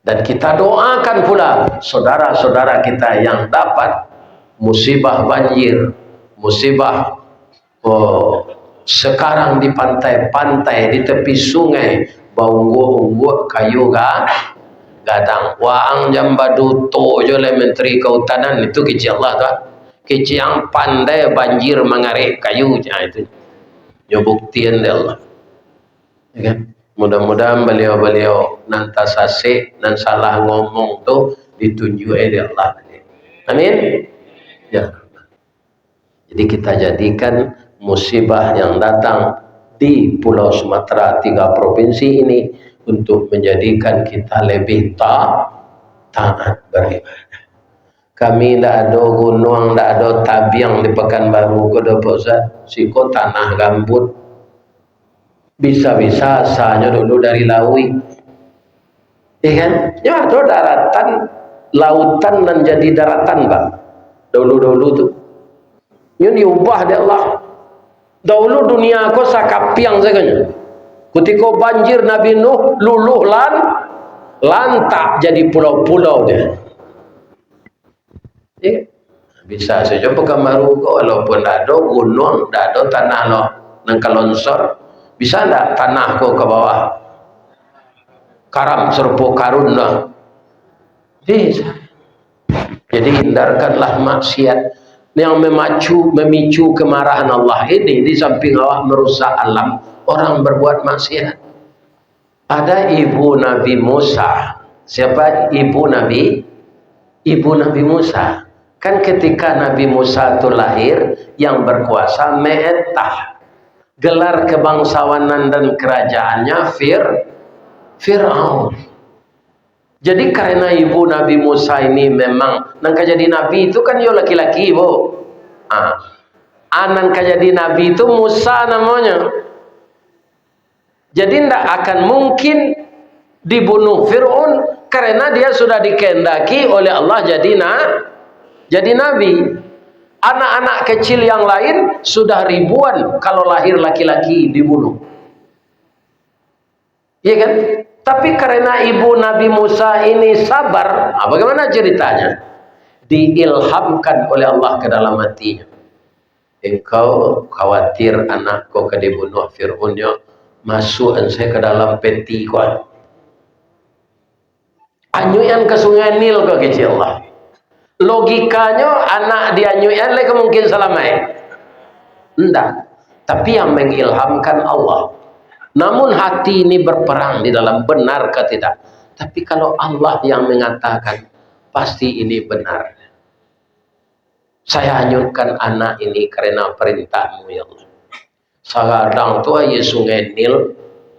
Dan kita doakan pula saudara-saudara kita yang dapat musibah banjir, musibah sekarang di pantai-pantai, di tepi sungai, bau kayu gadang. Waang jambadu to jole menteri kehutanan itu kecil Allah tuh. Kecil yang pandai banjir mengarik kayu itu. Nyobuktian deh Allah. Ya kan? Mudah-mudahan beliau-beliau nanti sasik dan salah ngomong tuh ditunjuk oleh Allah. Amin. Ya. Jadi kita jadikan musibah yang datang di Pulau Sumatera 3 provinsi ini untuk menjadikan kita lebih taat beribadah. Kami tidak ada gunung, tidak ada tabiang di Pekanbaru, Kodopozat, Siko tanah gambut. Bisa-bisa asalnya dulu dari Lawi. Ya kan? Ya ada daratan, lautan dan jadi daratan, Pak. Dulu-dulu tuh. Ini diubah oleh Allah. Dahulu dunia aku sakapiang saja. Ketika banjir Nabi Nuh luluh lantak jadi pulau-pulau dia. Ya. Bisa saja Pekanbaru walaupun tidak ada gunung, tidak ada tanah loh, nang longsor. Bisa tidak tanahku ke bawah karam serpo karun lah. Bisa. Jadi hindarkanlah maksiat yang memicu kemarahan Allah ini. Di samping Allah merusak alam, orang berbuat maksiat. Ada ibu Nabi Musa. Siapa ibu Nabi? Ibu Nabi Musa. Kan ketika Nabi Musa itu lahir, yang berkuasa Me'etah. Gelar kebangsawanan dan kerajaannya Fir'aun. Jadi karena ibu Nabi Musa ini memang nangka jadi nabi itu kan yo laki-laki, Bu. Nangka jadi nabi itu Musa namanya. Jadi tidak akan mungkin dibunuh Fir'aun karena dia sudah dikehendaki oleh Allah jadi nabi. Anak-anak kecil yang lain sudah ribuan kalau lahir laki-laki dibunuh. Iya kan? Tapi karena ibu Nabi Musa ini sabar, bagaimana ceritanya? Diilhamkan oleh Allah ke dalam hatinya. Engkau khawatir anakku ke dibunuh Fir'aunnya, masuk saya ke dalam peti kau. Anyuyan ke sungai Nil ke kecil Allah. Logikanya anak dianyuyan lagi mungkin selamai. Enggak. Tapi yang mengilhamkan Allah. Namun hati ini berperang di dalam benar ke tidak. Tapi kalau Allah yang mengatakan pasti ini benar. Saya hanyutkan anak ini karena perintahmu ya Allah. Sekarang tu aja sungai Nil,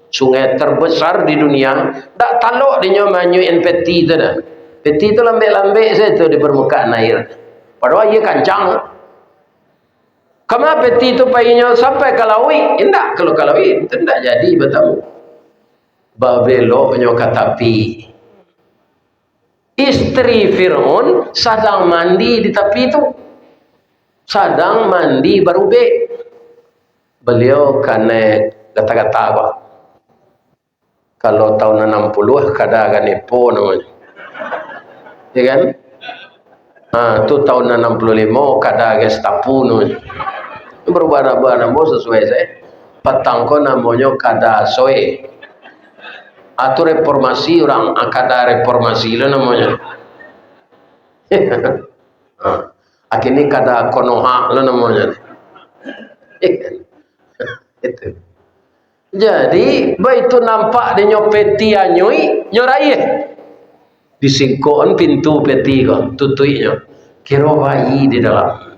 sungai terbesar di dunia. Tak taluk dia manyuin peti tu dah. Peti itu lambek-lambek saja tu di permukaan air. Padahal ia kancang. Kama peti itu payahnya sampai ke lawi. Tidak, kalau ke lawi itu tidak jadi bertamu. Babeloknya katapi. Istri Fir'aun sedang mandi di tepi itu. Sedang mandi barube. Beliau kena kata-kata apa? Kalau tahun 60 kada akan Epo namanya. Ya kan? Itu tahun 65 kada Gestapo namanya. Berubah-ubah sesuai saya. Petangko namanya kada soe. Atau reformasi orang kada reformasi lah namanya. Akhirnya kada konoha lah namanya. Itu. Jadi, itu nampak dia nyopeti anyoi, nyorai. Disingkon pintu peti kok, tutuinya. Kira bayi di dalam.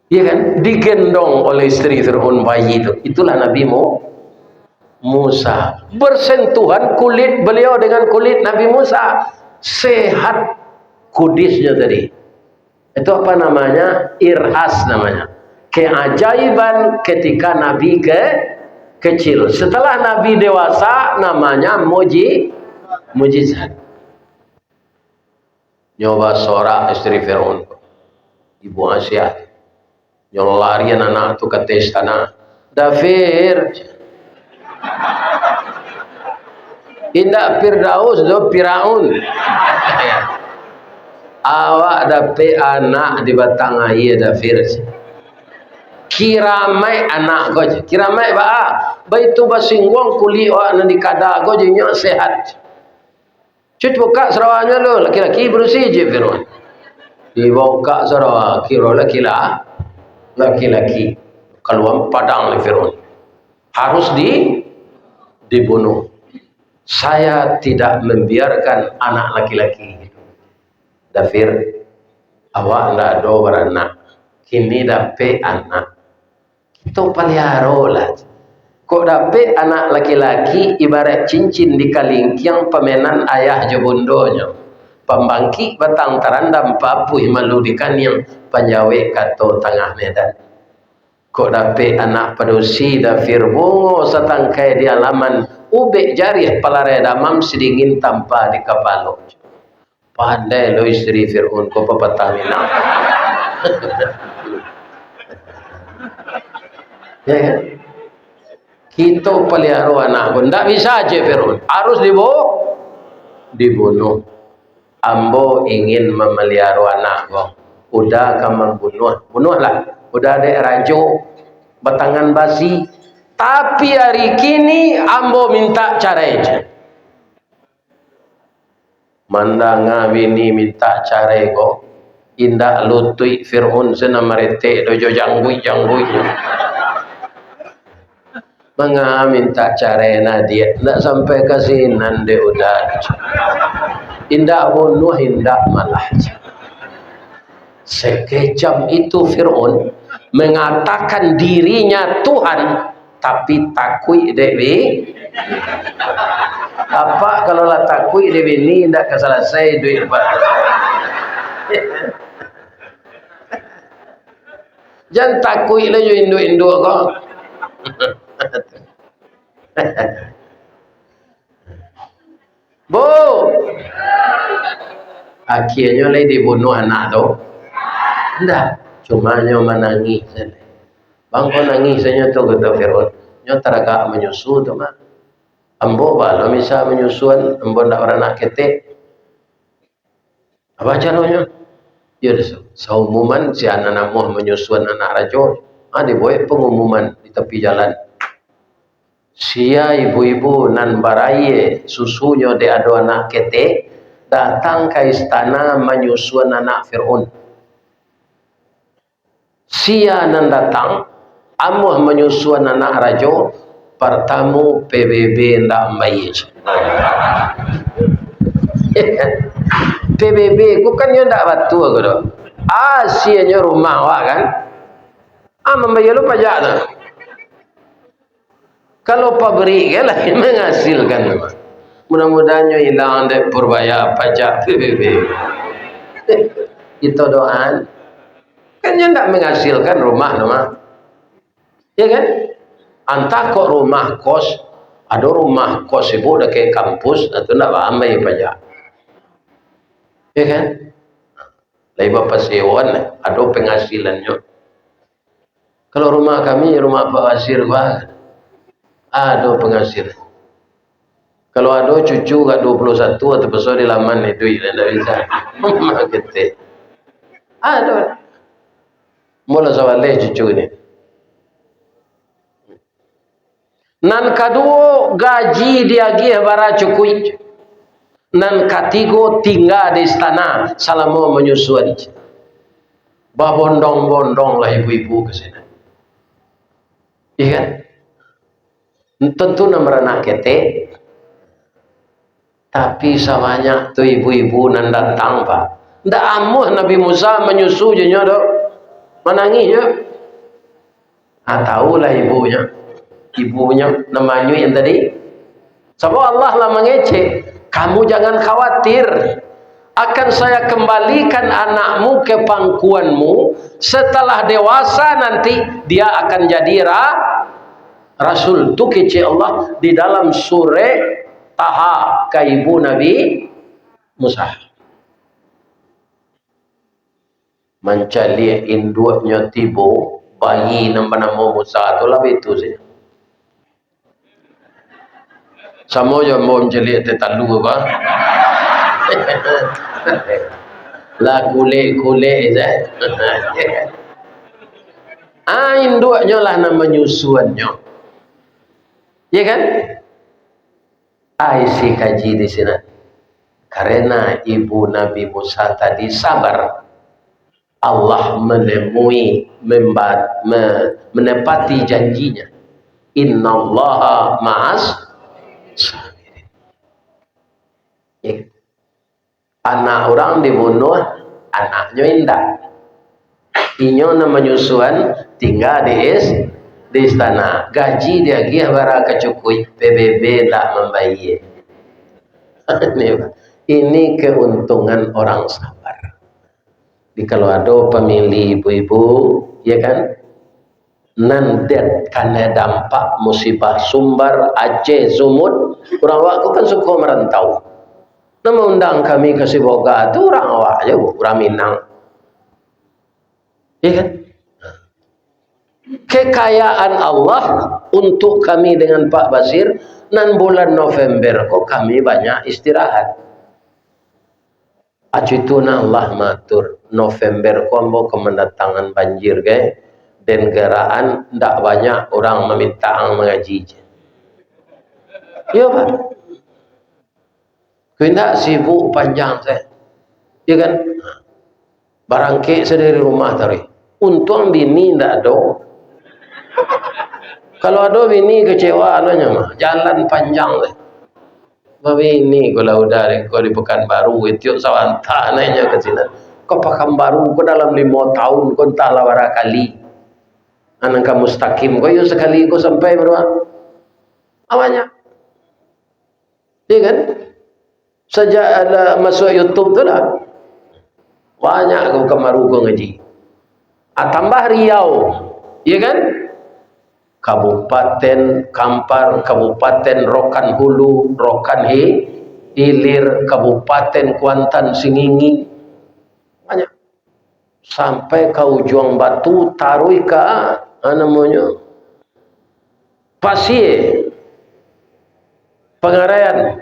Iya kan? Digendong oleh istri Fir'aun bayi itu. Itulah Nabi Musa. Bersentuhan kulit beliau dengan kulit Nabi Musa. Sehat kudisnya tadi. Itu apa namanya? Irhas namanya. Keajaiban ketika Nabi kecil. Setelah Nabi dewasa namanya mujizat. Nyoba sorak istri Fir'aun. Ibu Asia. Nyolarian anak itu ke istana. Dafir. Indak Firdaus do Firaun. Awak dapat anak di batang air ada Firdaus. Kiramai anak kau je. Kiramai ba. Baitu basingwang kuli awak nan dikada kau je nyak sehat. Cut buka Sarawaknya lo, laki-laki bersih je Firaun. Dibuka Sarawak kira laki-laki. Keluar padang le Firaun. Harus dibunuh. Saya tidak membiarkan anak laki-laki. Dafir, awak ndak ada beranak. Kini dapat anak. Itu pelihara lah. Kok dapat anak laki-laki ibarat cincin di kalingkiang pemenan ayah je bundonya. Pembangkit batang terandam papuh maludikan yang panjawe kato tengah medan. Kok dapat anak padusi dafir bungo setangkai di alaman ubek jarih palare damam sedingin tanpa di kepala. Pandai lo istri Fir'aun ko papatamina. Ya kan? Kita pelihara anak pun tak bisa aja Fir'aun. Harus dibunuh. Ambo ingin memelihara anak ko. Udah kamu bunuhlah. Udah ada rajo batangan basi. Tapi hari kini ambo minta cara aja. Mandanga bini minta cara ko. Indah lutui Fir'aun sena merete dojo janggui. Manga minta cara dia. Nak sampai ke sini nanti udah. Indah bunuh, indah malah. Sekejam itu Fir'aun mengatakan dirinya Tuhan, tapi takui dewi. Apa kalau lah takui dewi ni tidak selesai duit pak. Jangan takui lah Indo kau. Bu, akhirnya lagi dibunuh anak tu. Tidak, cuma nyo menangis. Bang kau nangis saja tu kata Fir'aun. Nyo teragak menyusu tu mah. Ambo kalau misal menyusuan, ambo nak orang nak ketek. Apa caranya? Ya, seumuman si anak muh menyusuan anak rajo. Dibuat pengumuman di tepi jalan. Sia ibu-ibu nan baraye susunya de ada anak ketek datang ke istana menyusuan anak Fir'aun. Sia nan datang amuh menyusuan anak rajo pertamu PBB ndak baik. PBB ku kan yo ndak batu aku do. Sianya rumah wa kan. Membayar lu pajak tu. Kalau pabrik kan lah menghasilkan. Mudah-mudahan hilang dari purbaya pajak PBB. Itu doaan. Kan dia tidak menghasilkan rumah. Ya kan? Antah kok rumah kos. Ada rumah kos ibu dah kayak kampus. Itu tidak ramai pajak. Ya kan? Lain bapak sewan. Ada penghasilannya. Kalau rumah kami, rumah Pak Wasir Pak. Ada penghasilan. Kalau ada cucu kat 21 atau besar di laman itu tidak bisa. Gitu. Ada. Mula sawale cucu ni. Nan kedua gaji dia gih bara cukui. Nan ketiga tinggal di istana selama menyusui. Bondong-bondong lah ibu-ibu ke sini. Iya kan? Tentu nama anak ketek. Tapi samanya tu ibu-ibu nan datang pak. Ndak amuh Nabi Musa menyusu je nyo dok. Menangis je. Tahulah ibunya. Ibunya namanya yang tadi. Sebab Allah lah mengecek. Kamu jangan khawatir. Akan saya kembalikan anakmu ke pangkuanmu. Setelah dewasa nanti dia akan jadi Rasul. Itu kecek Allah di dalam surah Taha ke ibu Nabi Musa. Mencari induknya tibo bayi nama Musa itu lah itu saja. Sama je mau menjelik tetalu apa. Lah kulit-kulit je. Induknya lah nama nyusuannya. Ya kan? Isi kaji di sini. Karena ibu Nabi Musa tadi sabar. Allah menemui, menepati janjinya. Innallaha ma'as sabirin. Ya. Anak orang dibunuh, anaknya indah. Inyo nama nyusuan tinggal di istana. Gaji dia gih bara kecukui, PBB tak membayar. Ini keuntungan orang sabar. Di kalau ada pemilih ibu-ibu, ya kan, nandet karena dampak musibah Sumbar, Aceh, Sumut, orang awak kan suka merantau. Nama undang kami ke Siboga itu orang awak aja, orang Minang, ya kan? Kekayaan Allah untuk kami dengan Pak Basir, nan bulan November kok kami banyak istirahat. Acituna Allah matur November kombo kemendatangan banjir ke dan geraan ndak banyak orang meminta mengaji. Ya Pak. Kena sibuk panjang saya. Ya kan? Barangke sendiri rumah tadi. Untung bini ndak ada. Kalau ada bini kecewa anunya mah jalan panjang deh. Babi ini kalau udah kau di Pekanbaru itu sawanta nanya ke sini. Kau Pekanbaru kau dalam 5 tahun kau entah lawara kali. Anak kamu mustaqim kau yo sekali kau sampai berapa? Awalnya. Iya kan? Sejak ada masuk YouTube tu lah. Banyak kau Pekanbaru kau ngaji. Tambah Riau. Iya kan? Kabupaten Kampar, Kabupaten Rokan Hulu, Rokan Hilir, Kabupaten Kuantan Singingi, banyak. Sampai ke ujung Batu, taruh ke namanya Pasir, Pengarayan,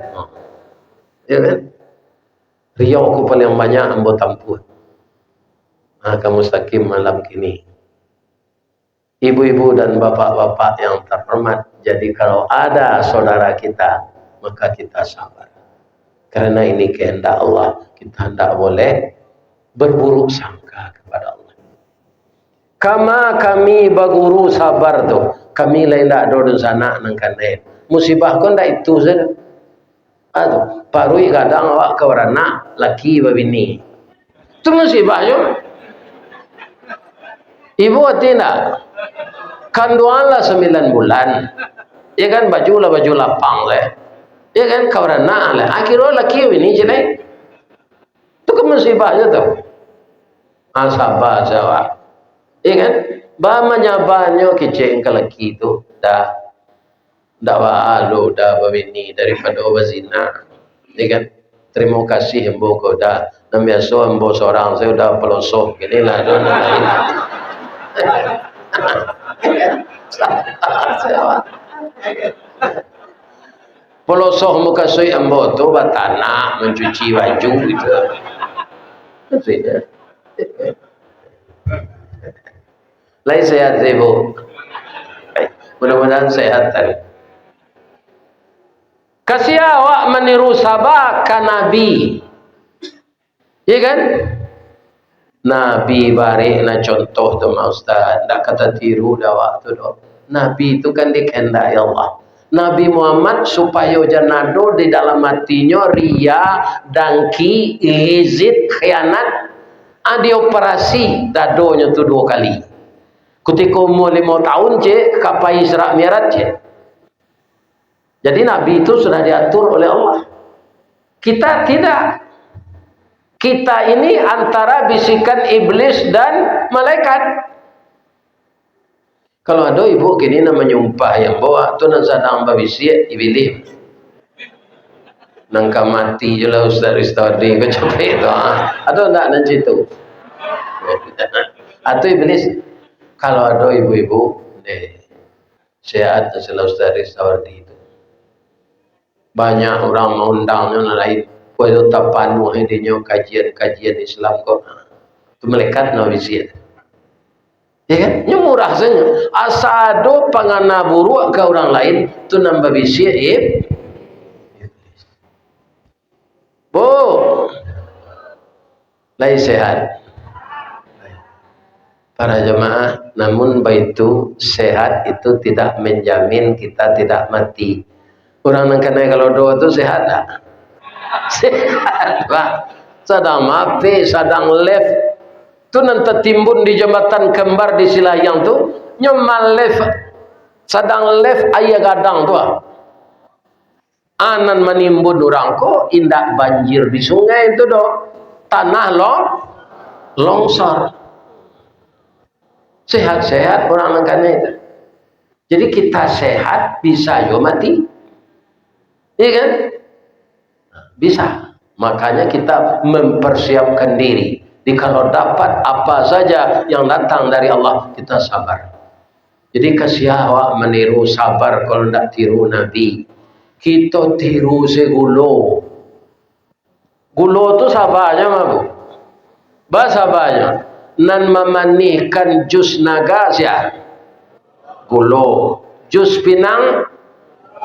ya kan? Riau aku paling banyak ambo tampuh. Kamu mustaqim malam kini. Ibu-ibu dan bapak-bapak yang terhormat, jadi kalau ada saudara kita, maka kita sabar. Karena ini kehendak Allah, kita tidak boleh berburuk sangka kepada Allah. Kama kami baguru sabar tu, kami lain tak ada di sana nangkanen. Musibah kon tak itu saja. Aduh, parui kadang awak kewarna laki babini. Itu musibah yo. Ibu tidak. Kanduanlah 9 bulan, ya kan, baju lapang lah, ya kan, kawarna lah, akhirnya laki ini jadi, itu kan musibahnya tu, asabah jawab, ya kan, banyaknya keceng ke laki itu, dah dah babini daripada wazina, ya kan, terima kasih embo kau dah, biasa embo seorang saya udah pelosok, gini lah, pelosok muka sui ambo tu batana mencuci baju gitu. Lain sehat ibu. Mudah-mudahan sehat tadi. Kasih awak meniru sahabat Nabi. Ya kan? Nabi bari na contoh tu Ustaz, ndak kata tiru dah waktu tu. Nabi itu kan dikehendaki Allah. Nabi Muhammad supaya janado di dalam hatinya ria, dangki, hizid, khianat, ada operasi dadonya tu 2 kali. Ketika umur 5 tahun je kapai Isra Mi'raj je. Jadi Nabi itu sudah diatur oleh Allah. Kita tidak. Kita ini antara bisikan iblis dan malaikat. Kalau ada ibu gini nama nyumpah yang bawa tu nak sadang babisik iblis. Nangka mati je lah Ustaz Ristadi kau capek tu. Atau tak nanti tu. Atau iblis. Kalau ada ibu-ibu sehat setelah Ustaz Ristadi itu. Banyak orang mau undangnya lain. Kau itu tak panuh hidupnya kajian Islam kok. Itu malaikat no visit. Ya kan? Ini murah saja. Asado pangana buruk ke orang lain tu nambah visit Bu, lain sehat. Para jemaah, namun baitu sehat itu tidak menjamin kita tidak mati. Orang yang kena kalau doa itu sehat tak? Sehat pak. Sedang mati, sedang left. Tu nanti timbun di jembatan kembar di Silayang tu, nyomal left, sedang left ayah gadang tu. Anan menimbun orang ko, indak banjir di sungai itu do, tanah longsor. Sehat-sehat orang langkahnya itu. Jadi kita sehat bisa yo mati, iya kan? Bisa. Makanya kita mempersiapkan diri. Jadi kalau dapat apa saja yang datang dari Allah, kita sabar. Jadi kasihawa meniru sabar kalau tidak tiru Nabi. Kita tiru segulo. Gulo itu sabarnya mabu. Bahasa banyak. Nan memanihkan jus naga sia. Gulo. Jus pinang.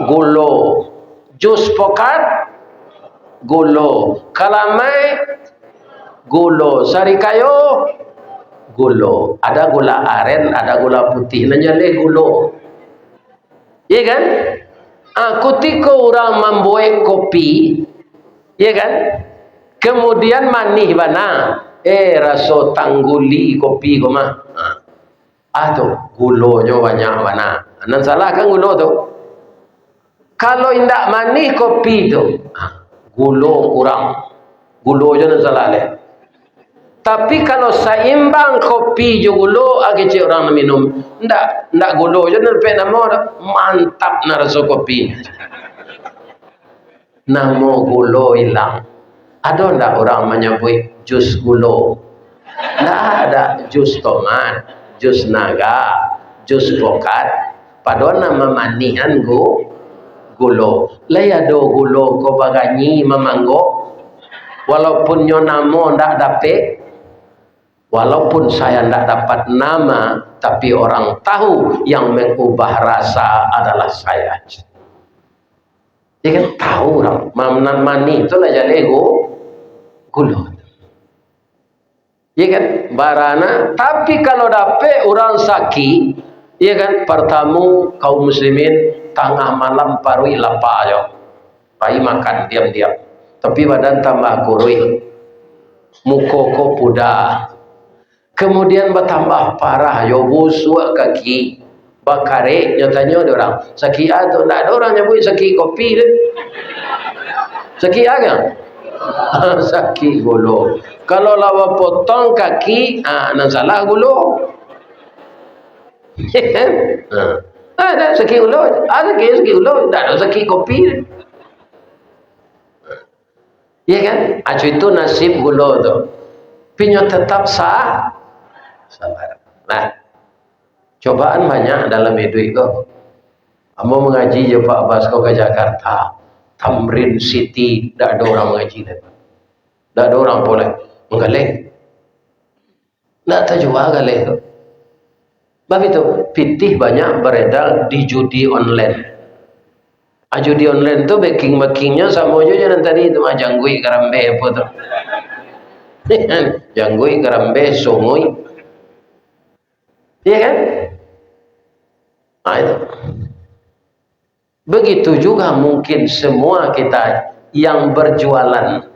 Gulo. Jus pokat. Gulo. Kalamay. Gulo. Sari kayo. Gulo. Ada gula aren, ada gula putih. Nanyale gulo. Iya kan? Ketika orang membuat kopi, iya kan? Kemudian manih bana. Rasa tangguli kopi ko mah. Tuh gulonya banyak mana. Nan salah kan gulo tu. Kalau indak manih kopi tu, gulo kurang. Gulo je nan salah le. Tapi kalau seimbang kopi je gulo, cik orang minum. Ndak gulo je nan pe nama mantap na rasa kopi. Nama gulo hilang. Ada ndak orang menyebut jus gulo? Ndak ada. Jus tomat, jus naga, jus pokat. Padahal nama manihan gulo. Layado gulo ko baganyi memanggo. Walaupun nyo namo ndak dapet. Walaupun saya tidak dapat nama, tapi orang tahu yang mengubah rasa adalah saya. Dia kan tahu orang. Mamnan mani itulah jadi gulo. Ya kan? Barana. Tapi kalau dapat orang sakit, ya kan? Pertama kaum muslimin tengah malam parui lapar aja. Pai makan diam-diam. Tapi badan tambah kurui. Mukoko pudah. Kemudian bertambah parah, yo busuk kaki, bakare, nyatanya ada orang sakit atau tidak ada orang nyebut sakit kopi deh, sakit apa? Sakit gulo. Kalau lawa potong kaki, nan salah gulo. Ada sakit gulo, ada sakit gulo, tidak ada sakit kopi deh. Iya kan? Acu itu nasib gulo tu. Pinyo tetap sabar. Nah, cobaan banyak dalam hidup itu. Kamu mengaji je Pak Abbas kau ke Jakarta, Tamrin City, tak ada orang mengaji dah. Tak ada orang boleh menggaleng. Tak terjual galeng tu. Sebab itu fitih banyak beredar di judi online. Judi online tu backing-backingnya sama aja yang tadi itu mah janggui karambe apa tu. Janggui karambe sungui. Iya kan? Nah itu. Begitu juga mungkin semua kita yang berjualan.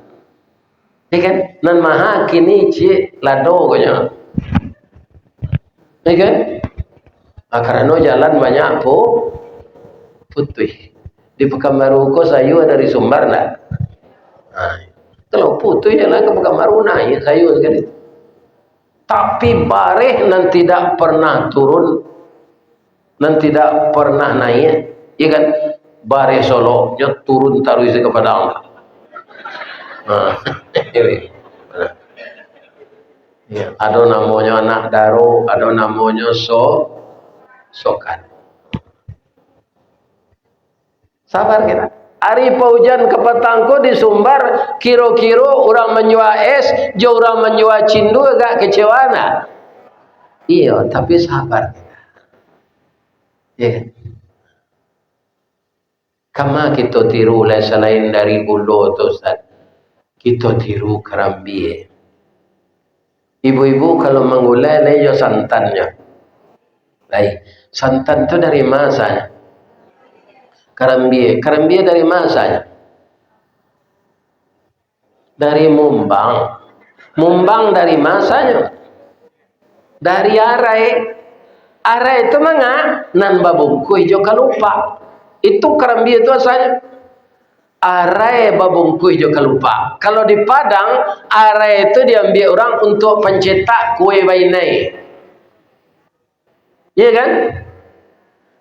Iya kan? Nan maha kini cik lado kanya. Iya kan? Karena jalan banyak putih. Di Pekanbaru ko sayu dari Sumbar nak. Nah, kalau putih jalan ke Pekanbaru naik sayu sekali. Tapi bareh nan tidak pernah turun, nan tidak pernah naik, ya kan? Bareh Solo nya turun taruh isi kepada Allah. Ya, ada namanya anak daro, ada namanya sokan. Sabar kita. Hari paujan ke petangko di Sumbar, kiro-kiro orang menjual es, jo orang menjual cindu agak kecewa nak. Iya, tapi sabar. Ya. Kama kita tiru lah selain dari hulu tu Ustaz. Kita tiru Karambie. Ibu-ibu kalau mengulai lah jo santannya. Baik, santan tu dari masanya. Karambie dari masanya. Dari Mumbang dari masanya. Dari arai itu manga nan babungkui jo kalupa. Itu Karambie itu asalnya. Arai babungkui jo kalupa. Kalau di Padang, arai itu diambil orang untuk pencetak kue bainai. Iya kan?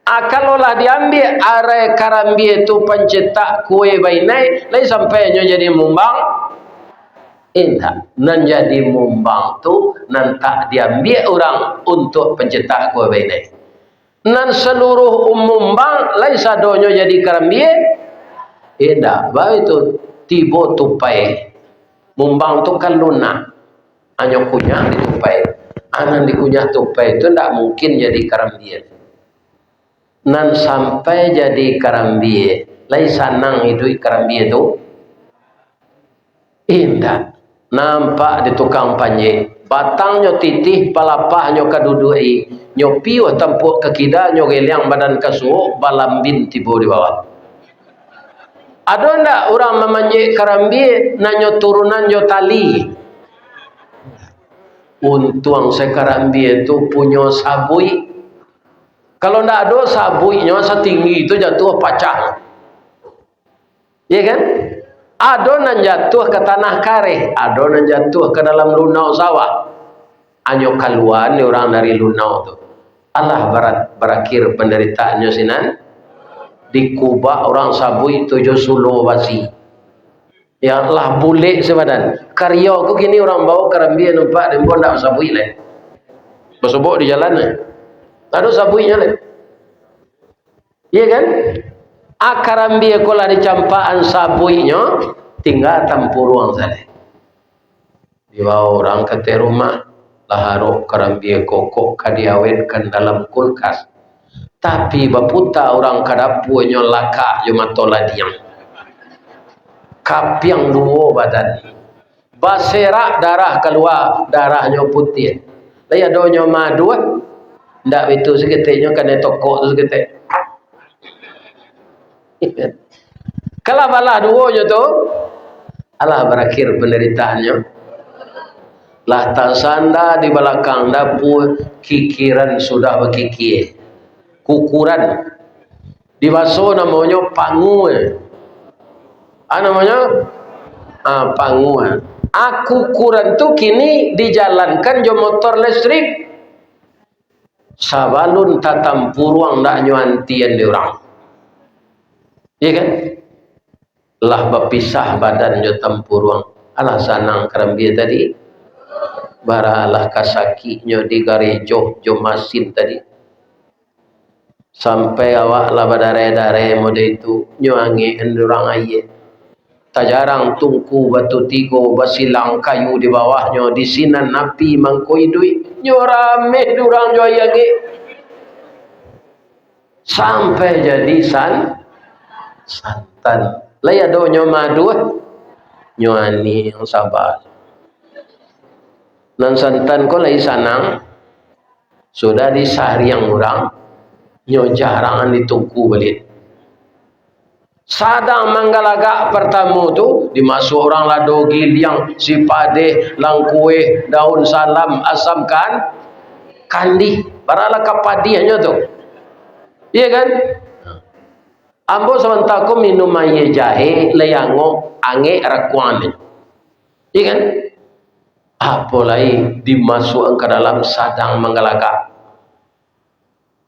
Kalau lah diambil arai Karambie itu pencetak kue bainai, lain sampainya jadi Mumbang. Indah, nan jadi Mumbang tu nan tak diambil orang untuk pencetak kue bainai. Nan seluruh Mumbang lain sadonyo jadi Karambie. Indah, baik itu tibo tupai. Mumbang tu kan lunak. Hanya kunyah di tupai. Anan di kunyah tupai itu tidak mungkin jadi Karambie. Nan sampai jadi Karambie, lain sanang hidup Karambie itu. Indah. Nampak di tukang panjang, batangnya titih, palapahnya kadudui, nyopi wa tempuk ke kida, nyogeliang badan kasuh, balambin tiba di bawah. Ada ndak orang memanjik Karambie, nanyo turunan yo tali. Untung Karambie itu punya sabui. Kalau ndak ada sabuinya setinggi itu jatuh pacah. Iya kan? Ada nan jatuh ke tanah kareh, ada nan jatuh ke dalam lunau sawah. Anyo kaluan ni orang dari lunau tu. Allah berakhir penderitaannya sinan. Di Kuba orang sabui 7 sulo basi. Ya Allah bulik sebadan. Karya aku kini orang bawa Karambie nampak dan pun tak sabui leh. Bersebut di jalan ni. Ada sabuinya leh. Iya kan? Karambie kola dicampaan sabuinya tinggal tampuruang saja. Dibawa orang ke rumah, laharu Karambie kokok kadiawetkan dalam kulkas. Tapi baputa orang kadapunya laka jumatola diam. Kapiang dua badan. Baserak darah keluar, darahnya putih. Laya donya madu. Ndak itu seketiknya kena tokok tu seketik. Kalau balah duanya tu, Allah berakhir penderitaannya. Lah tasanda di belakang dapur, kikiran sudah berkikir. Kukuran. Di baso namanya pangu. Namanya pangu. Kukuran tu kini dijalankan jo motor listrik. Sabalun tatampuruang ndak nyuantian di orang. Iya kan? Lah berpisah badan jo tampuruang. Alah sanang Karambie tadi. Baralah kasakinya di garejo jo masin tadi. Sampai awak lah badare-dare mode itu nyuangi endurang aye. Tak jarang tungku batu tigo basilang kayu di bawahnya di sinan napi mangkoi duit nyorame durang jo ayange. Sampai jadi santan. Laya do nyomadu nyuani yang sabar. Nan santan ko lay sanang sudah disari yang orang nyo jarangan ditungku balik. Sadang manggalaga pertama tu dimasuk orang lado giliang si padeh langkue daun salam asam kandi baralah kapadiahnya tu. Iya kan? Ambo sementara aku minum air jahe leyango ange rakuan. Iya kan? Apa lagi dimasukkan ke dalam sadang manggalaga.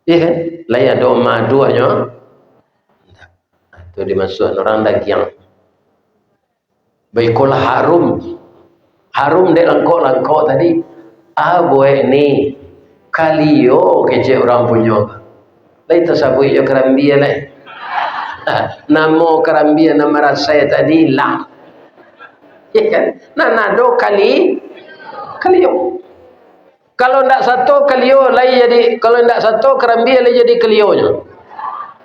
Iya kan? Laya do maduanya. Itu dimasukkan orang dagiang. Baiklah harum dek langkok tadi. Boy ni kalio kece orang punya. Lai tersabui jo Karambie lai. Namo kerambia nama rasai tadi lah. Ya kan? Nah, nado kalio. Kalau ndak satu kalio lai jadi, kalau ndak satu kerambia lai jadi kalionya.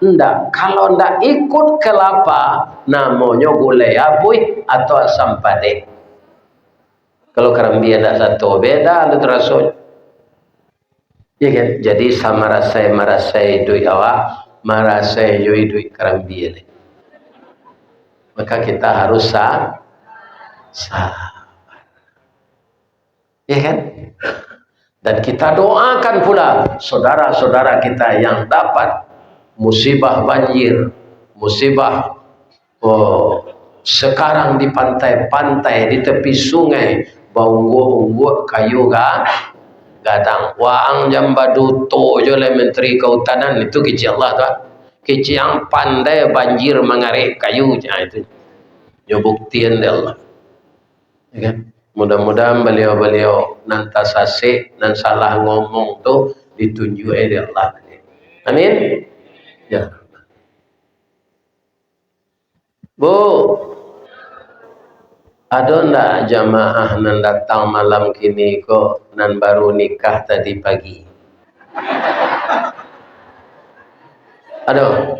Ndak, kalau ndak ikut kelapa namanya gulai abui atau asam pade. Kalau kerambia ndak satu beda lu terasuk. Ya kan? Jadi sama marasai dui awak, marasai dui kerambia. Maka kita harus sabar. Ya kan? Dan kita doakan pula saudara-saudara kita yang dapat musibah banjir, musibah sekarang di pantai-pantai, di tepi sungai, bau kayu gadang. Waang jambadu to jo le menteri kehutanan itu kici Allah tu. Kici yang pandai banjir mengarik kayu itu. Yo buktian Allah. Ya kan? Mudah-mudahan beliau-beliau nanti sasik dan salah ngomong tu ditunjuk oleh Allah. Amin. Ya. Bu, ada ndak jamaah nan datang malam kini kok nan baru nikah tadi pagi? Ada.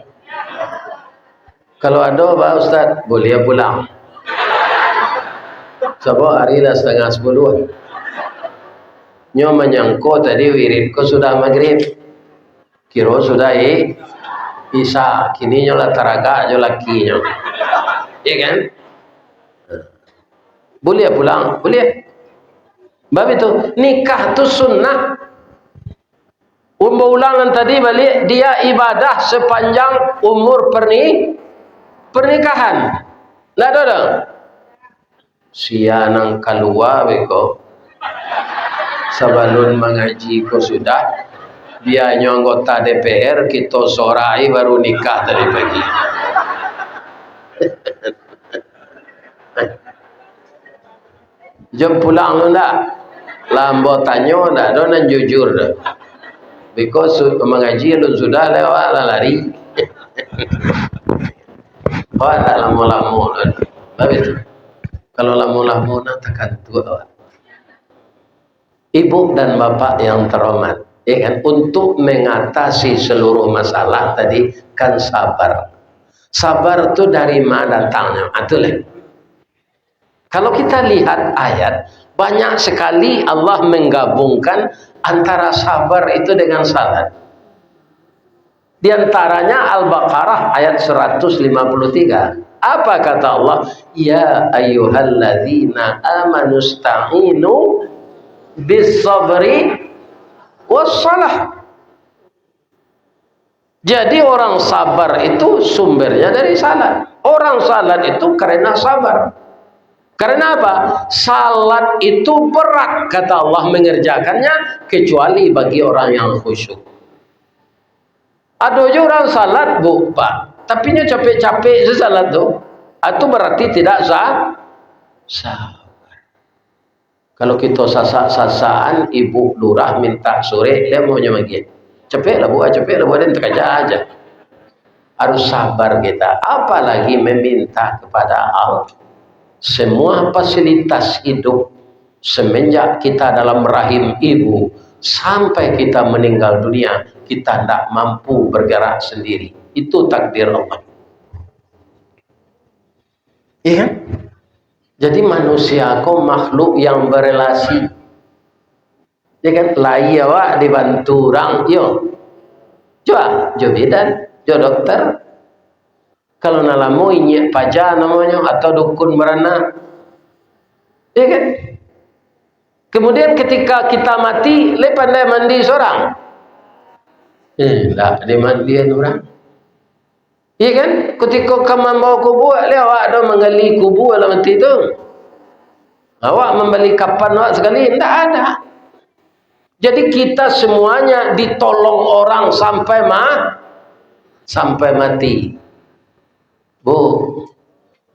Kalau ada Pak Ustaz, boleh pulang. Sebab hari dah 9:30. Nyo menyangko tadi wiridku sudah maghrib. Kiro sudah Isya. Kini nyo lah taraga jo laki nyo. Iya kan? Boleh pulang, boleh. Bab itu nikah tu sunnah. Ulangan tadi balik dia ibadah sepanjang umur pernikahan. Nggak ada. Sianang keluar beko sebelum mengaji ko sudah biarnya anggota DPR kita sorai baru nikah tadi pagi. Jom pulang lu ndak lambo tanyo ndak do nan jujur dah because mengaji lu sudah lewat lari. Oh tak lama-lama begitu. Kalau lama-lama nak takkan tua. Ibu dan bapak yang terhormat, ya kan, untuk mengatasi seluruh masalah tadi kan sabar. Sabar itu dari mana datangnya? Itulah. Kalau kita lihat ayat, banyak sekali Allah menggabungkan antara sabar itu dengan salat. Di antaranya Al-Baqarah ayat 153. Apa kata Allah? Ya ayyuhalladzina amanu sta'inu bis-sabri was-salah. Jadi orang sabar itu sumbernya dari salat. Orang salat itu karena sabar. Karena apa? Salat itu berat kata Allah mengerjakannya kecuali bagi orang yang khusyuk. Ada orang salat bu pak, tapi nya capek-capek sesalat tu, itu berarti tidak sabar. Kalau kita sasak-sasakan, ibu lurah minta sore, dia maunya lagi. Cepet lah bu, dan terkaja aja. Harus sabar kita. Apalagi meminta kepada Allah. Semua fasilitas hidup semenjak kita dalam rahim ibu sampai kita meninggal dunia, kita tidak mampu bergerak sendiri. Itu takdir Allah. Iya kan? Jadi manusia kau makhluk yang berelasi. Ya kan? Lai awak dibantu orang, yo. Coba, jo bidan, jo dokter. Kalau nalamu inyek paja namanya atau dukun merana. Ya kan? Kemudian ketika kita mati, le pandai mandi seorang. Tak dimandian orang. Iya kan? Ketika kamu bawa kubur, le awak ada menggali kubur dalam mati itu. Awak membeli kapan awak sekali? Tidak ada. Jadi kita semuanya ditolong orang sampai mati. Bu,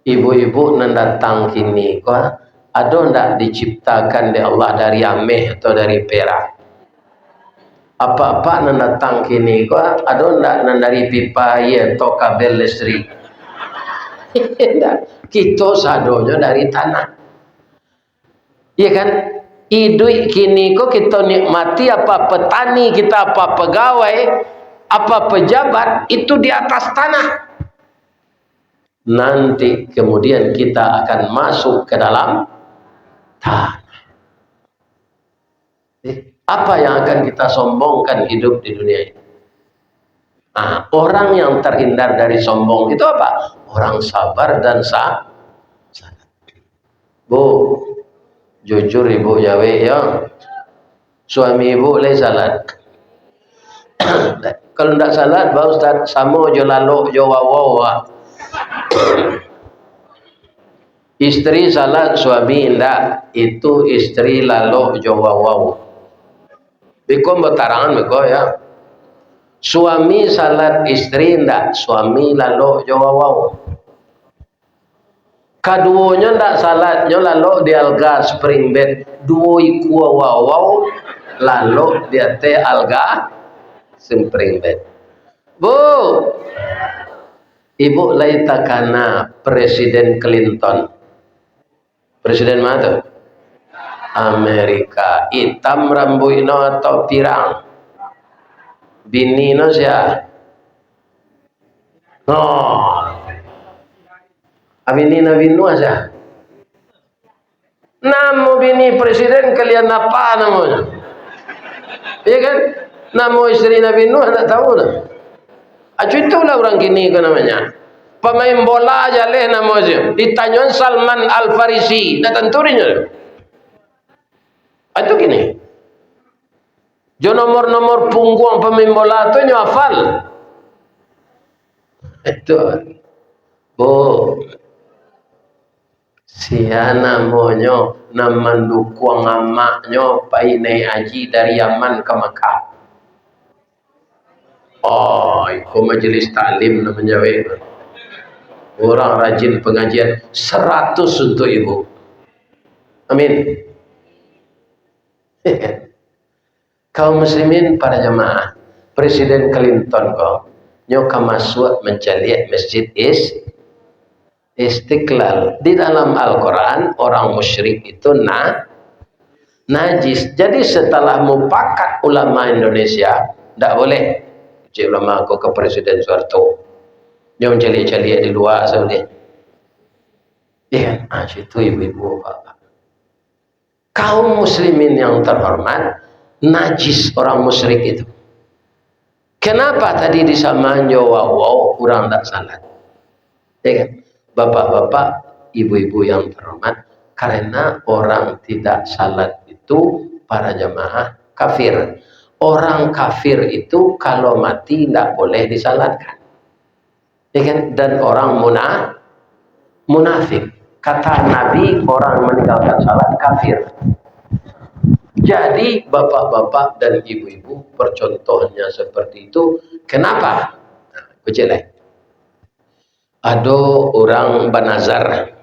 ibu-ibu nan datang kini, kok ada ndak diciptakan oleh Allah dari ameh atau dari perak? Apa-apa nan datang kini kok ada ndak nan dari pipa ya atau kabel listrik. Kita sadonya dari tanah. Iya kan? Hidup kini kok kita nikmati apa petani kita, apa pegawai, apa pejabat itu di atas tanah. Nanti kemudian kita akan masuk ke dalam tanah. Apa yang akan kita sombongkan hidup di dunia ini? Nah, orang yang terhindar dari sombong itu apa? Orang sabar dan salat. Bu, jujur ibu Jawa ya, suami ibu le salat. Kalau tidak salat, Pak Ustaz, sama jo lalu jo wawa. Istri salat, suami tidak. Itu istri lalu jo wawa. Biko betarangan biko ya. Suami salat, istri tidak. Suami lalu jo wawa. Kaduanya ndak salatnya lalu di alga spring bed dua iku wow lalu dia teh alga spring bed. Bu, ibu laita kana Presiden Clinton. Presiden mana? Amerika. Hitam rambutnya atau pirang? Bini no sia. Oh. Abini na binu aja. Namo bini presiden kalian apa namanya? Iya kan? Namo istri Nabi Nuh tak tahu dah. Acu itulah orang kini ke namanya. Pemain bola aja leh namanya. Ditanya Salman Al Farisi, dah tenturinya. Itu gini. Jo nomor punggung pemain bola tu nyo hafal. Itu. Bu. Sia namanya naman dukung amaknya painai haji dari Yaman ke Makkah. Oh, itu majelis taklim namanya. Orang rajin pengajian 100 untuk ibu. Amin. Kaum muslimin para jemaah, Presiden Clinton kau nyoka masuk mencari masjid Istiqlal. Di dalam Al-Quran orang musyrik itu najis. Jadi setelah mufakat ulama Indonesia tidak boleh cik ulama aku ke Presiden Soeharto yang celi-celi di luar saudara. Iya kan? Situ ibu-ibu bapak. Kaum muslimin yang terhormat, najis orang musyrik itu. Kenapa tadi disamaan Jawa kurang tak salat? Iya kan? Bapak-bapak, ibu-ibu yang terhormat, karena orang tidak salat itu para jamaah kafir. Orang kafir itu kalau mati tidak boleh disalatkan. Ya kan? Dan orang munafik. Kata Nabi, orang meninggalkan salat kafir. Jadi bapak-bapak dan ibu-ibu percontohannya seperti itu. Kenapa? Nah, ada orang banazar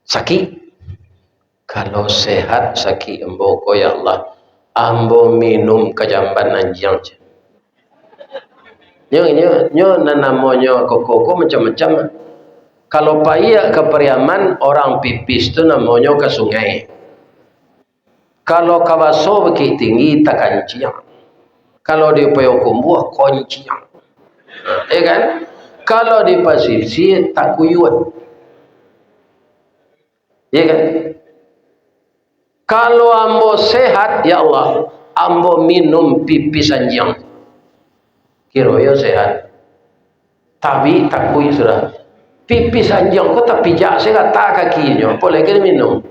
sakit, kalau sehat sakit embo ko ya Allah ambo minum kejamban anjing nyo namanya koko macam-macam. Kalau payah ke Periaman orang pipis tu namanya ke sungai. Kalau kawaso beki tinggi tak kanciang. Kalau di Payakumbuh konciang. Kan? Kalau di pasir tak kuyut. Ya kan? Kalau ambo sehat, ya Allah, ambo minum pipis anjing. Kira sehat. Tapi tak kuyut sudah. Pipis anjing kok tak pijak saya kata kakinya, boleh kira minum.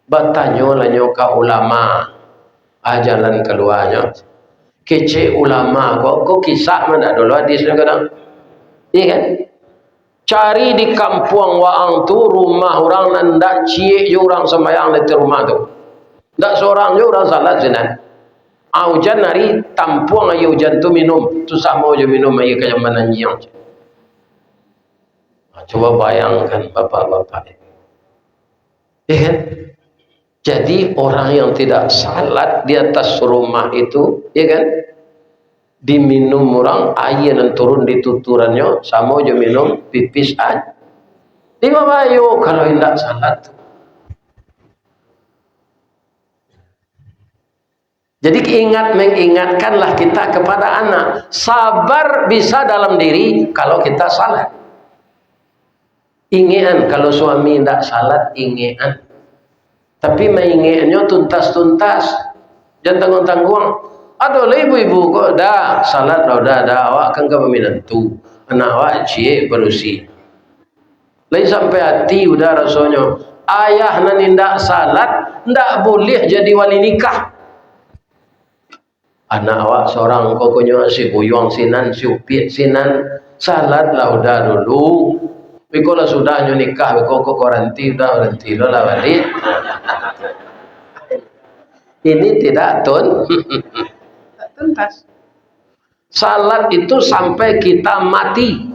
Bertanya lah ke ulama, jalan keluarnya. Kece ulama kok kisah mana dulu hadisnya kadang. Iya kan? Cari di kampung waang tu rumah orang nanda cie orang sembahyang di rumah tu. Tak seorang je orang salat jenan. Hujan hari tampuang ayu hujan tu minum, tu sama je minum ayu kayak mana nyiang. Coba bayangkan bapak-bapak. Iya kan? Jadi orang yang tidak salat di atas rumah itu, ya kan, diminum orang air yang turun di tuturannya sama aja minum pipis aja. Di babayo kalau tidak salat. Jadi mengingatkanlah kita kepada anak, sabar bisa dalam diri kalau kita salat. Ingean kalau suami tidak salat, ingean. Tapi mainginnya tuntas-tuntas, jangan tanggung-tanggung. Aduh, ibu-ibu kok dah salat dah awak kan kau menantu, anak awak cie berusi. Lain sampai hati udah rasanya. Ayah nanindak salat, ndak boleh jadi wali nikah. Anak awak seorang kokonya si buyong sinan, si upit sinan, salat lah udah dulu. Kalau sudah nikah, kok koranti udah lah balik. Ini tidak tuntas. Salat itu sampai kita mati.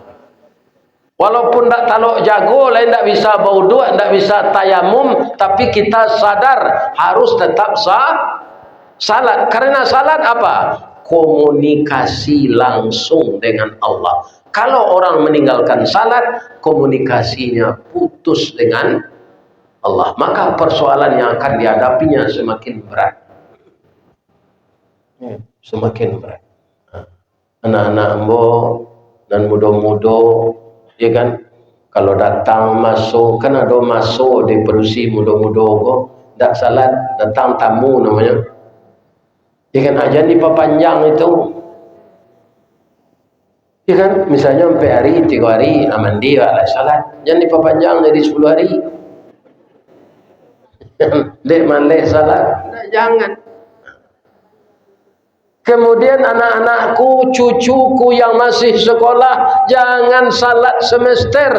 Walaupun tak taluk jago, lain tak bisa baudu, tak bisa tayamum, tapi kita sadar harus tetap salat. Karena salat apa? Komunikasi langsung dengan Allah. Kalau orang meninggalkan salat, komunikasinya putus dengan Allah, maka persoalan yang akan dihadapinya semakin berat. Semakin berat. Anak-anak ambo dan muda-muda, ya kan, kalau datang masuk, kan ada masuk di perusi muda-muda kok, tak salat, datang tamu namanya. Ya kan, aja di papanjang itu. Ya kan, misalnya sampai hari 3 hari mandi lah salat, jangan di papanjang jadi 10 hari. Dek malek salat, nah, jangan. Kemudian anak-anakku, cucuku yang masih sekolah, jangan salat semester.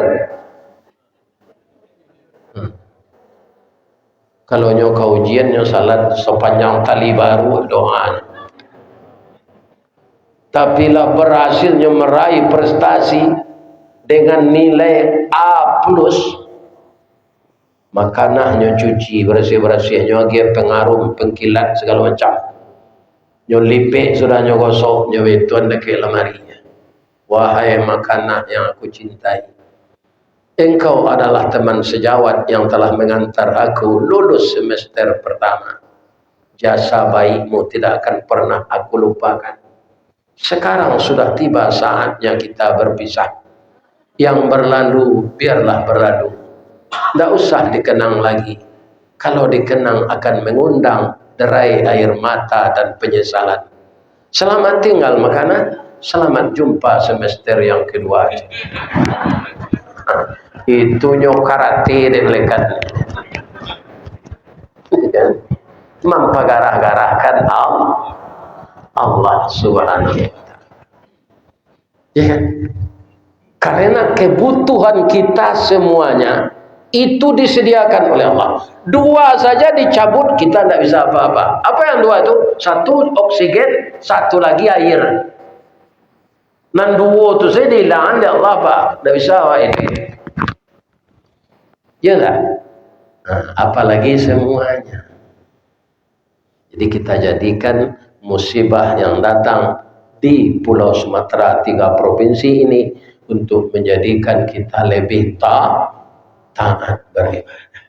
Kalau kau ujiannya salat sepanjang tali baru doa. Tapi lah berhasilnya meraih prestasi dengan nilai A+, makanannya cuci bersih-bersihnya dia pengaruh pengkilat segala macam. Nyo lipik sudah nyo gosok, nyo betuan dekat lemarinya. Wahai makanan yang aku cintai, engkau adalah teman sejawat yang telah mengantar aku lulus semester pertama. Jasa baikmu tidak akan pernah aku lupakan. Sekarang sudah tiba saatnya kita berpisah. Yang berlalu biarlah berlalu, tidak usah dikenang lagi. Kalau dikenang akan mengundang derai air mata dan penyesalan. Selamat tinggal makanan, selamat jumpa semester yang kedua. Itu nyokarate delekat. Mempagarah-garahkan Allah Subhanahu wa ta'ala. Ya. Karena kebutuhan kita semuanya itu disediakan oleh Allah. Dua saja dicabut kita tidak bisa apa-apa. Apa yang dua itu? Satu oksigen, satu lagi air. Dan dua itu saya dihilangkan oleh Allah, Pak. Tidak bisa apa ini. Ya enggak? Nah, apalagi semuanya. Jadi kita jadikan musibah yang datang di Pulau Sumatera 3 provinsi ini untuk menjadikan kita lebih taat beribadah.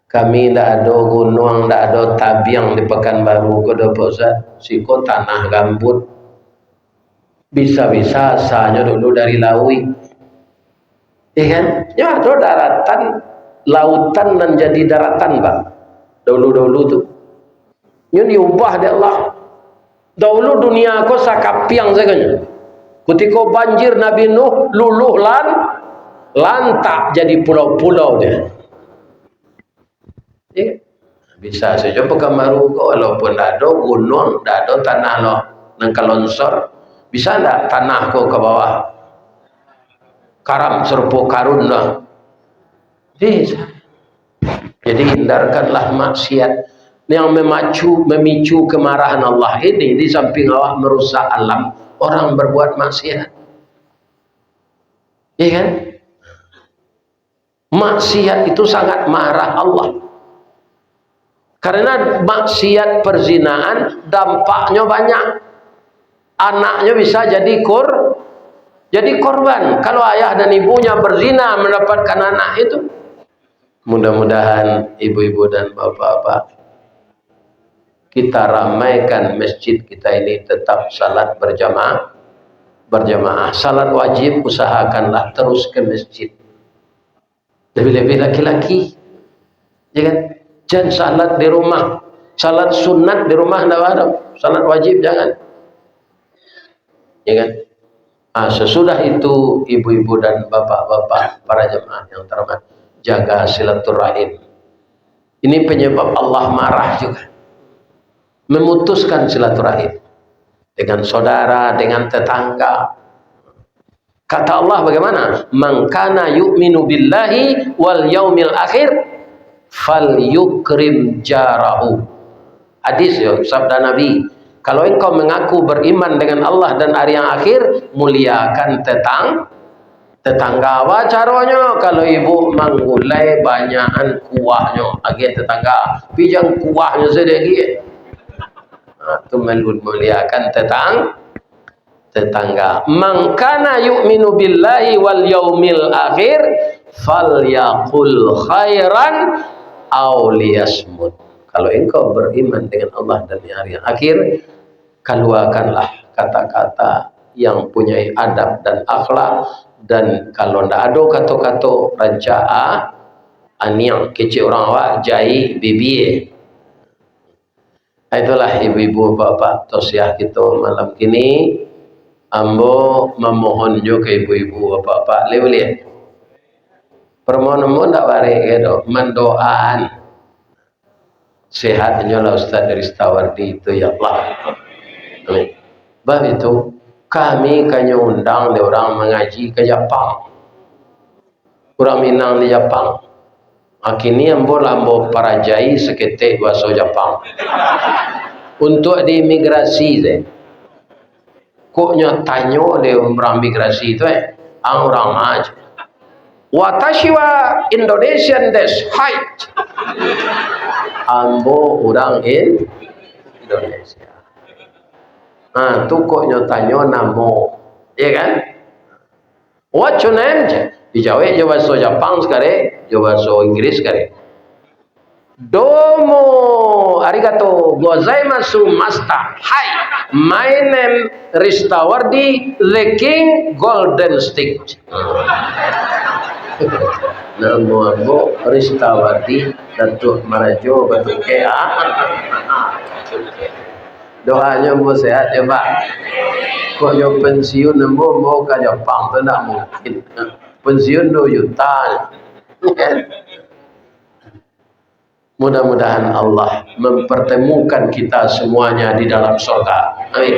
Kami tidak ada gunung, tidak ada tabiang di Pekanbaru, Kode Pusat, siko tanah gambut. Bisa-bisa asalnya dulu dari Lawi. Ya kan? Ya ada daratan, lautan dan jadi daratan, Pak. Dulu-dulu tuh. Ini diubah oleh Allah. Dahulu dunia aku sakapiang saganya. Ketika banjir Nabi Nuh luluh lantak jadi pulau-pulau dia. Ya. Bisa saja Pekanbaru walaupun ada gunung, ada tanah loh nang kalonsor, bisa ndak tanah ko ke bawah? Karam serpo karun lah. Bisa. Jadi hindarkanlah maksiat yang memicu kemarahan Allah ini. Di samping Allah merusak alam, orang berbuat maksiat. Iya kan? Maksiat itu sangat marah Allah. Karena maksiat perzinaan dampaknya banyak. Anaknya bisa jadi korban. Kalau ayah dan ibunya berzina mendapatkan anak itu. Mudah-mudahan ibu-ibu dan bapak-bapak, kita ramaikan masjid kita ini tetap salat berjamaah. Salat wajib usahakanlah terus ke masjid. Lebih-lebih laki-laki, ya kan? Jangan salat di rumah. Salat sunat di rumah tidak ada. Salat wajib jangan. Ya kan? Sesudah itu ibu-ibu dan bapak-bapak para jemaah yang terhormat, jaga silaturahim. Ini penyebab Allah marah juga. Memutuskan silaturahim dengan saudara, dengan tetangga. Kata Allah bagaimana? Man kana yu'minu billahi wal yaumil akhir falyukrim jarahu. Hadis ya, sabda Nabi. Kalau engkau mengaku beriman dengan Allah dan hari yang akhir, muliakan tetangga. Apa caranya? Kalau ibu manggulai banyakan kuahnya, agak tetangga, pijang kuahnya sedikit. Itu muliakan tetangga. Man kana yu'minu billahi wal yaumil akhir falyaqul khairan aw liyasmut. Kalau engkau beriman dengan Allah dan hari yang akhir, keluarkanlah kata-kata yang punya adab dan akhlak, dan kalau ndak ada kata-kata rancaa aniang kecil orang awak jai bibi. Itulah ibu-ibu bapak tausiah kita malam ini. Ambo memohon juga ibu-ibu bapak boleh permohonan ndak bare gitu mendoaan sehatnya lah Ustaz Ristawardi itu ya Allah. Amin. Bab itu kami kanya undang di orang mengaji ke Jepang. Orang Minang di Jepang. Akhirnya ambo para jai seketik bahasa Jepang. Untuk di imigrasi deh. Koknya tanya di orang imigrasi itu orang aja. Watashi wa Indonesian desu. Hai. Ambo orang Indonesia. Tu koknya tanya namo, ya kan? What's your name? Dijawab je bahasa Jepang sekarang, je bahasa Inggris sekarang. Domo, arigato gozaimasu master. Hi, my name Ristawardi, the King Golden Stick. Namo Ambo Ristawardi, Datuk Marajo Batu Kea. Doanya mau sehat ya Pak. Kok yo pensiun mau ke Jepang tu tak mungkin. Pensiun 2 juta. Mudah-mudahan Allah mempertemukan kita semuanya di dalam surga. Amin.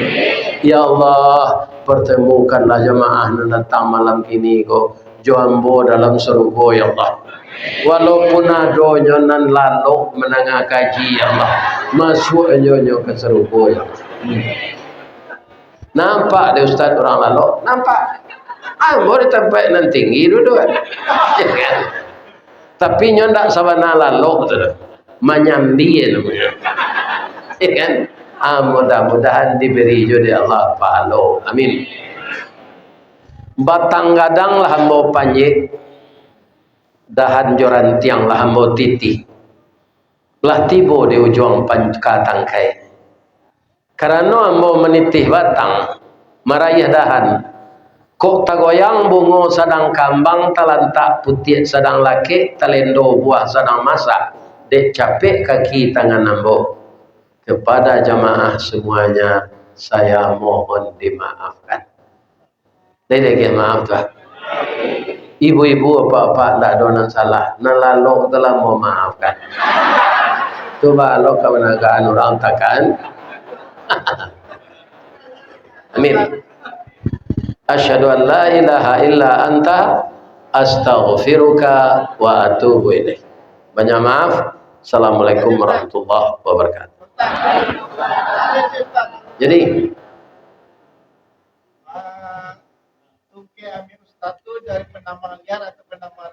Ya Allah, pertemukanlah jemaah yang datang malam ini kok Jambo dalam surga ya Allah. Walaupun adonya nan lalu menengah kaji ya Allah, masuk aja ke surga ya Allah. Nampak deh Ustaz orang lalu? Nampak. Boleh tempat nan tinggi dulu kan? Tapi nyendak sabana lalu betul. Menyambi namanya. Ya kan? Mudah-mudahan diberi jodoh Allah pahala. Amin. Batang gadang lah hamba panjik, dahan joran tiang lah hamba titi, lah tibo di ujung katangkai. Karena hamba menitih batang, marayah dahan, kok tagoyang bungo sadang kambang talantak putih sadang laki talendo buah sadang masak, dek capek kaki tangan hamba. Kepada jamaah semuanya saya mohon dimaafkan. Lagi maaf tuh. Ibu-ibu apa-apa tak ada yang salah. Lalu telah mau maafkan. Coba lo kebenaran orang takkan. Amin. Asyhadu an la ilaha illa anta astaghfiruka wa atubu ilaik. Banyak maaf. Assalamualaikum warahmatullahi wabarakatuh. Jadi ambil Ustaz itu dari penama liar atau penama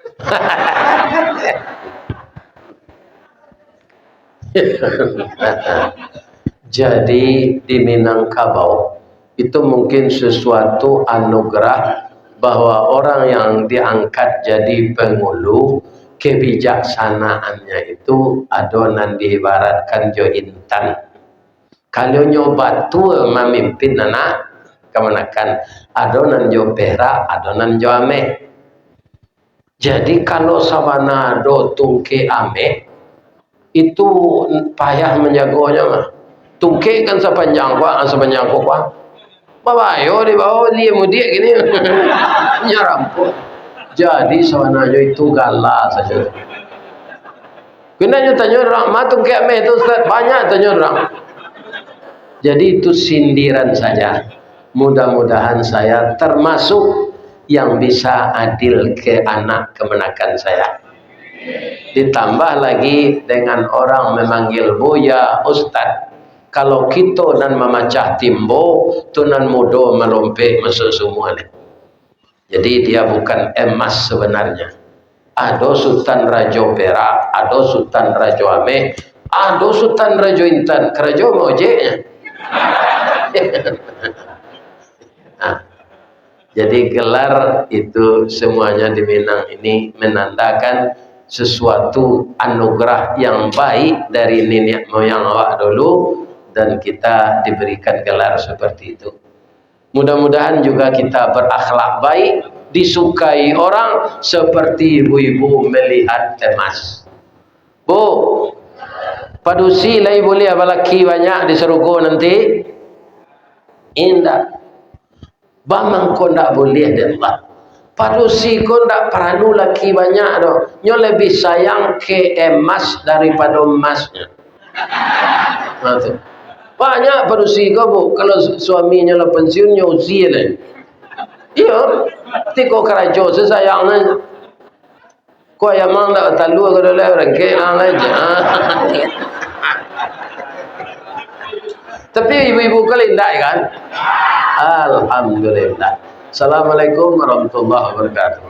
Jadi di Minangkabau itu mungkin sesuatu anugerah bahwa orang yang diangkat jadi pengulu, kebijaksanaannya itu adonan diibaratkan jo intan. Kalau nyoba tua memimpin anak kemenakan adonan jo perak, adonan jo ame. Jadi kalau sabana do tungke ame itu payah menjaganya mah. Tungke kan sepanjang kuah. Babayo di bawah dia mudik gini. Nyarampu. Jadi sebenarnya itu galah saja. Kenanya tanya orang, matung kayak me itu Ustaz, banyak tanya orang. Jadi itu sindiran saja. Mudah-mudahan saya termasuk yang bisa adil ke anak kemenakan saya. Ditambah lagi dengan orang memanggil Buya Ustaz. Kalau kita dan memacah timbo, tunan mudo melompe masuk semua ni. Jadi dia bukan emas sebenarnya. Ada Sultan Rajo Perak, ada Sultan Rajo Ame, ada Sultan Rajo Intan. Kerajo mau ojeknya. Nah, jadi gelar itu semuanya di Minang ini menandakan sesuatu anugerah yang baik dari nenek moyang awak dulu, dan kita diberikan gelar seperti itu. Mudah-mudahan juga kita berakhlak baik, disukai orang seperti ibu-ibu melihat emas. Bu, padusi lai boleh abalaki banyak di Serugo nanti? Indah. Bamang kau tak boleh Allah. Padusi kau tak perlu laki banyak doh. Nyo lebih sayang ke emas daripada emasnya. Nah, banyak padusi kau bu. Kalau suaminya lah pensiun nyusi lah. Iya. Tiko kerajo sesayangnya. Kau yang mang tak talu kau dah orang ke lang aja. Tapi ibu-ibu kalian tak kan? Alhamdulillah. Assalamualaikum warahmatullahi wabarakatuh.